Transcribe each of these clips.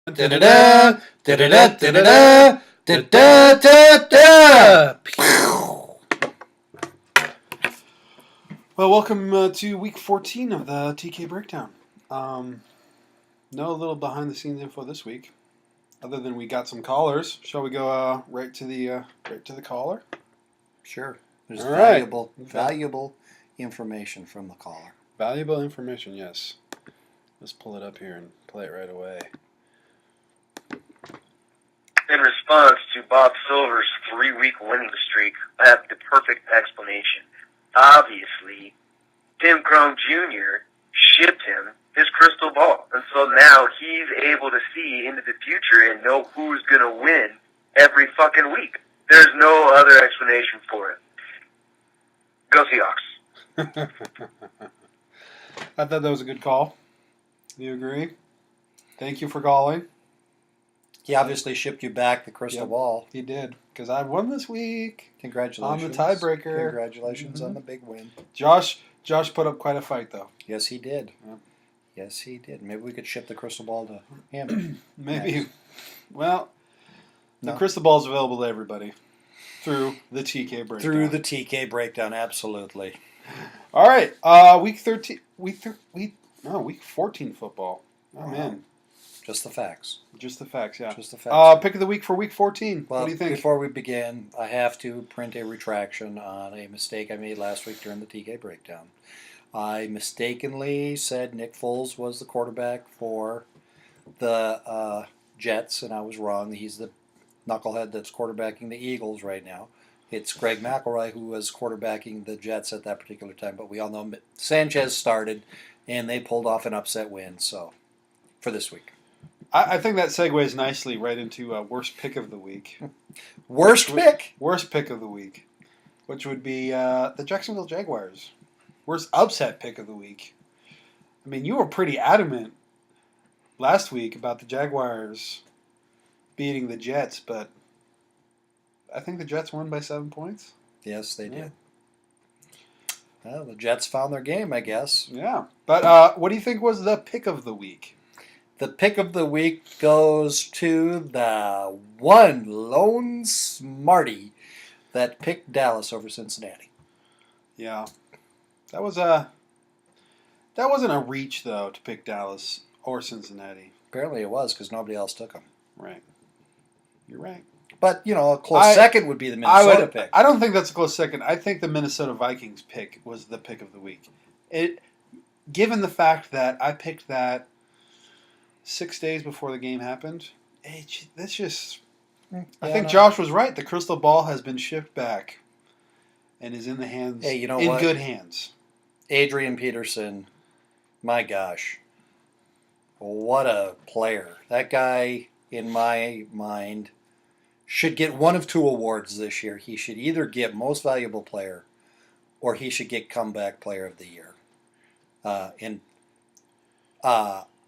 Da-da-da, da-da-da, da-da-da, da-da-da-da. Well, welcome to week 14 of the TK Breakdown. No little behind the scenes info this week, other than we got some callers. Shall we go right to the caller? Sure. There's All right. valuable information from the caller. Valuable information, yes. Let's pull it up here and play it right away. In response to Bob Silver's 3-week winning streak, I have the perfect explanation. Obviously, Tim Crone Jr. shipped him his crystal ball, and so now he's able to see into the future and know who's going to win every fucking week. There's no other explanation for it. Go Seahawks. I thought that was a good call. Do you agree? Thank you for calling. He obviously shipped you back the crystal ball. He did, because I won this week. Congratulations. On the tiebreaker. Congratulations on the big win. Josh put up quite a fight, though. Yes, he did. Yep. Yes, he did. Maybe we could ship the crystal ball to him. Maybe. Nice. Well, the crystal ball is available to everybody through the TK Breakdown. Through the TK Breakdown, absolutely. All right. Week 13. Week 14 football. Oh, man. Just the facts. Just the facts, yeah. Just the facts. Pick of the week for week 14. Well, what do you think? Before we begin, I have to print a retraction on a mistake I made last week during the TK Breakdown. I mistakenly said Nick Foles was the quarterback for the Jets, and I was wrong. He's the knucklehead that's quarterbacking the Eagles right now. It's Greg McElroy who was quarterbacking the Jets at that particular time, but we all know Sanchez started, and they pulled off an upset win. So, for this week. I think that segues nicely right into worst pick of the week. Worst pick? Worst pick of the week, which would be the Jacksonville Jaguars. Worst upset pick of the week. I mean, you were pretty adamant last week about the Jaguars beating the Jets, but I think the Jets won by 7 points. Yes, they did. Well, the Jets found their game, I guess. Yeah. But what do you think was the pick of the week? The pick of the week goes to the one lone smarty that picked Dallas over Cincinnati. Yeah. That wasn't a reach, though, to pick Dallas or Cincinnati. Apparently it was, because nobody else took them. Right. You're right. But, a close second would be the Minnesota pick. I don't think that's a close second. I think the Minnesota Vikings pick was the pick of the week. Given the fact that I picked that 6 days before the game happened, that's just... I think Josh was right. The crystal ball has been shipped back and is in the hands... Hey, you know in what? good hands. Adrian Peterson, my gosh. What a player. That guy, in my mind, should get one of two awards this year. He should either get Most Valuable Player or he should get Comeback Player of the Year. I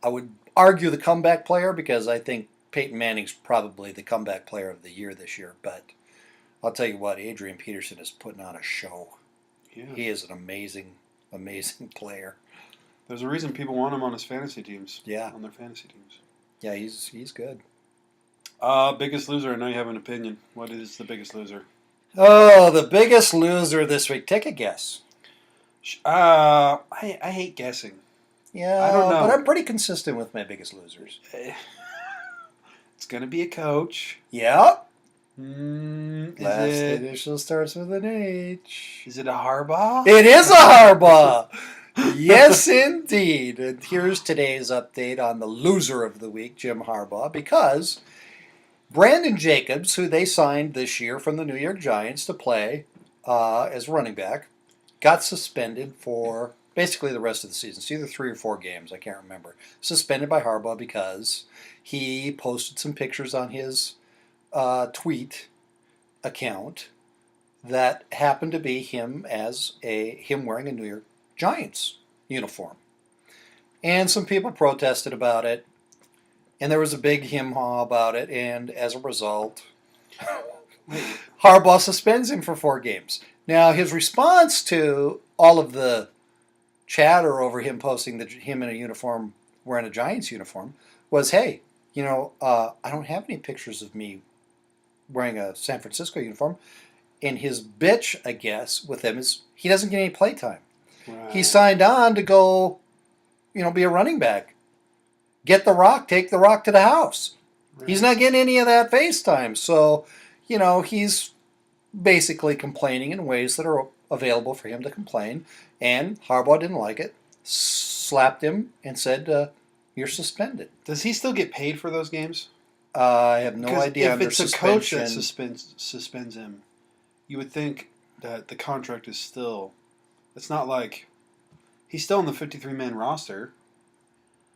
would argue the comeback player because I think Peyton Manning's probably the comeback player of the year this year. But I'll tell you what, Adrian Peterson is putting on a show. Yeah. He is an amazing player. There's a reason people want him on his fantasy teams. Yeah. On their fantasy teams. Yeah, he's good. Biggest loser. I know you have an opinion. What is the biggest loser? Oh, the biggest loser this week. Take a guess. I hate guessing. Yeah, I don't know. But I'm pretty consistent with my biggest losers. It's going to be a coach. Yeah. Last initial starts with an H. Is it a Harbaugh? It is a Harbaugh. Yes, indeed. And here's today's update on the loser of the week, Jim Harbaugh, because Brandon Jacobs, who they signed this year from the New York Giants to play as running back, got suspended for basically the rest of the season. It's either 3 or 4 games, I can't remember. Suspended by Harbaugh because he posted some pictures on his tweet account that happened to be him wearing a New York Giants uniform. And some people protested about it, and there was a big him-haw about it, and as a result, Harbaugh suspends him for 4 games. Now, his response to all of the chatter over him posting him in a uniform, wearing a Giants uniform, was, hey, I don't have any pictures of me wearing a San Francisco uniform. And his bitch, I guess, with him is he doesn't get any play time. Right. He signed on to go, be a running back. Get the rock, take the rock to the house. Right. He's not getting any of that face time. So, he's basically complaining in ways that are available for him to complain. And Harbaugh didn't like it, slapped him, and said, "You're suspended." Does he still get paid for those games? I have no Because idea. if Under it's a coach that suspension. suspends him, you would think that the contract is still. It's not like he's still on the 53-man roster.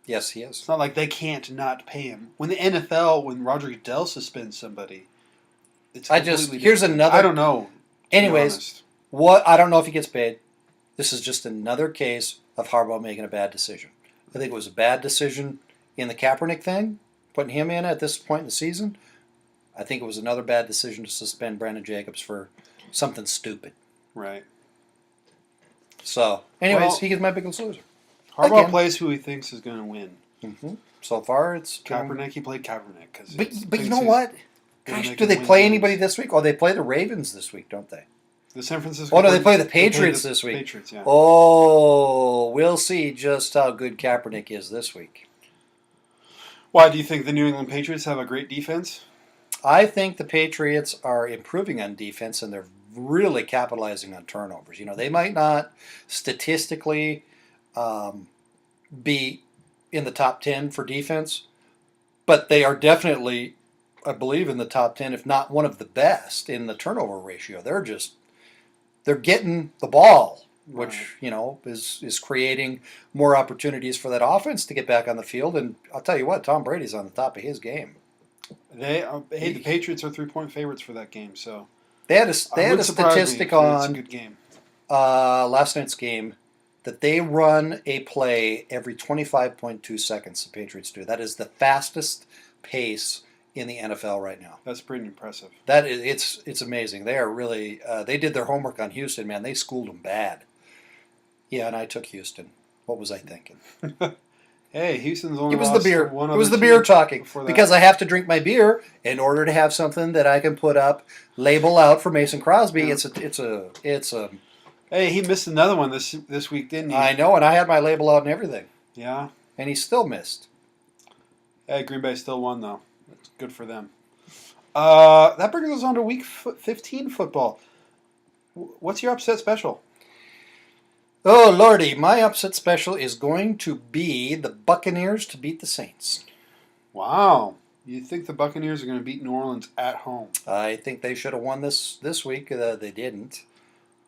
Yes, he is. It's not like they can't not pay him. When the NFL, when Roger Goodell suspends somebody, it's completely here's different. another. I don't know. To be Anyways, honest. what I don't know if he gets paid. This is just another case of Harbaugh making a bad decision. I think it was a bad decision in the Kaepernick thing, putting him in at this point in the season. I think it was another bad decision to suspend Brandon Jacobs for something stupid. Right. So, anyways, Well, he gets my biggest loser. Harbaugh Again. plays who he thinks is going to win. Mm-hmm. So far, it's Kaepernick, he played Kaepernick. But you know what? gonna Gosh, make do him they win play games. anybody this week? Oh, they play the Ravens this week, don't they? The San Francisco. Oh no, they play the they play Patriots the this week. Patriots, yeah. Oh, we'll see just how good Kaepernick is this week. Why do you think the New England Patriots have a great defense? I think the Patriots are improving on defense and they're really capitalizing on turnovers. They might not statistically be in the top 10 for defense, but they are definitely, I believe, in the top 10, if not one of the best in the turnover ratio. They're getting the ball, which, is creating more opportunities for that offense to get back on the field. And I'll tell you what, Tom Brady's on the top of his game. The Patriots are 3-point favorites for that game, so They had a statistic It's a on good game. last night's game that they run a play every 25.2 seconds. The Patriots do. That is the fastest pace in the NFL right now. That's pretty impressive. That is, it's amazing. They are really they did their homework on Houston, man. They schooled them bad. Yeah, and I took Houston. What was I thinking? Hey, Houston's only It was the lost beer. one It was other the beer team talking before that. because I have to drink my beer in order to have something that I can put up, label out for Mason Crosby. Yeah. It's a. Hey, he missed another one this week, didn't he? I know, and I had my label out and everything, Yeah. and he still missed. Hey, Green Bay still won though. That's good for them. That brings us on to Week 15 football. What's your upset special? Oh lordy, my upset special is going to be the Buccaneers to beat the Saints. Wow. You think the Buccaneers are going to beat New Orleans at home? I think they should have won this week. They didn't,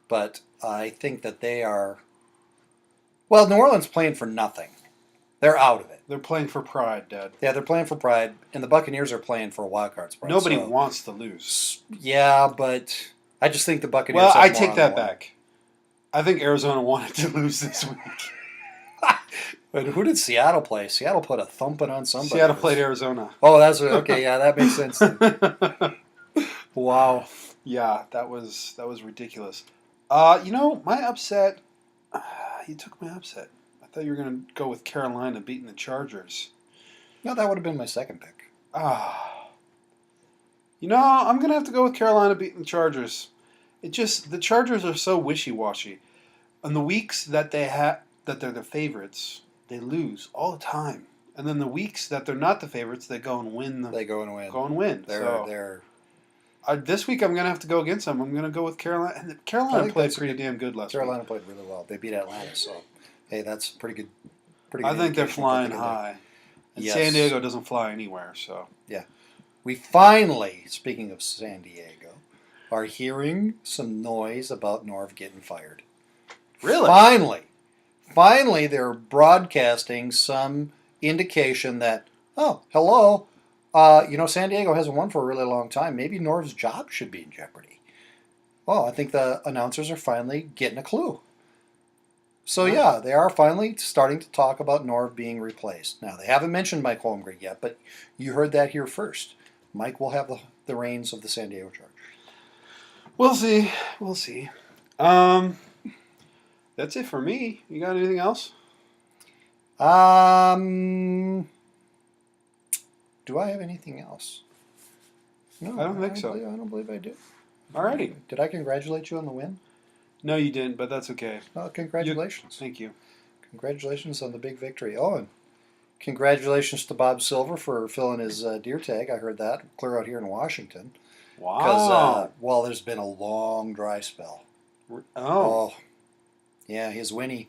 but I think that they are. Well, New Orleans playing for nothing. They're out of it. They're playing for pride, Dad. Yeah, they're playing for pride, and the Buccaneers are playing for a wild card spot. Nobody so- wants to lose. Yeah, but I just think the Buccaneers. Well, have I more take on that the line. back. I think Arizona wanted to lose this week. But who did Seattle play? Seattle put a thumping on somebody. Seattle played Arizona. Oh, that's okay. Yeah, that makes sense. Then. Wow. Yeah, that was ridiculous. My upset. You took my upset. I thought you were going to go with Carolina beating the Chargers. No, that would have been my second pick. I'm going to have to go with Carolina beating the Chargers. The Chargers are so wishy-washy. On the weeks that that they're the favorites, they lose all the time. And then the weeks that they're not the favorites, they go and win. They go and win. They're this week I'm going to have to go against them. I'm going to go with Carolina. And I Carolina think played that's pretty damn good last Carolina week. played really well. They beat Atlanta, so hey, that's pretty good. I think they're indication of what flying they're gonna do. high. And Yes. San Diego doesn't fly anywhere, so. We finally, speaking of San Diego, are hearing some noise about Norv getting fired. Really? Finally, they're broadcasting some indication that, oh, hello, San Diego hasn't won for a really long time. Maybe Norv's job should be in jeopardy. Well, I think the announcers are finally getting a clue. So, yeah, they are finally starting to talk about Norv being replaced. Now, they haven't mentioned Mike Holmgren yet, but you heard that here first. Mike will have the reins of the San Diego Chargers. We'll see. That's it for me. You got anything else? Do I have anything else? No, I don't think so. I don't believe I do. Alrighty. Did I congratulate you on the win? No, you didn't, but that's okay. Oh, congratulations. Thank you. Congratulations on the big victory. Oh, and congratulations to Bob Silver for filling his deer tag. I heard that clear out here in Washington. Because, Wow. well, there's been a long dry spell. Oh. Yeah, his Winnie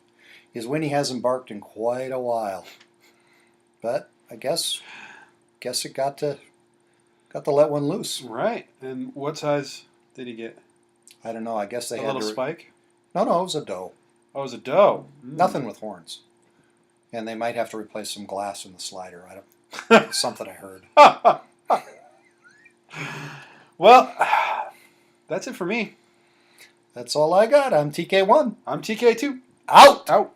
hasn't barked in quite a while. But I guess it got to let one loose. Right. And what size did he get? I don't know. I guess they A had little spike? No, it was a doe. Oh, it was a doe. Nothing with horns. And they might have to replace some glass in the slider. I don't. It's something I heard. Well, that's it for me. That's all I got. I'm TK1. I'm TK2. Out. Out.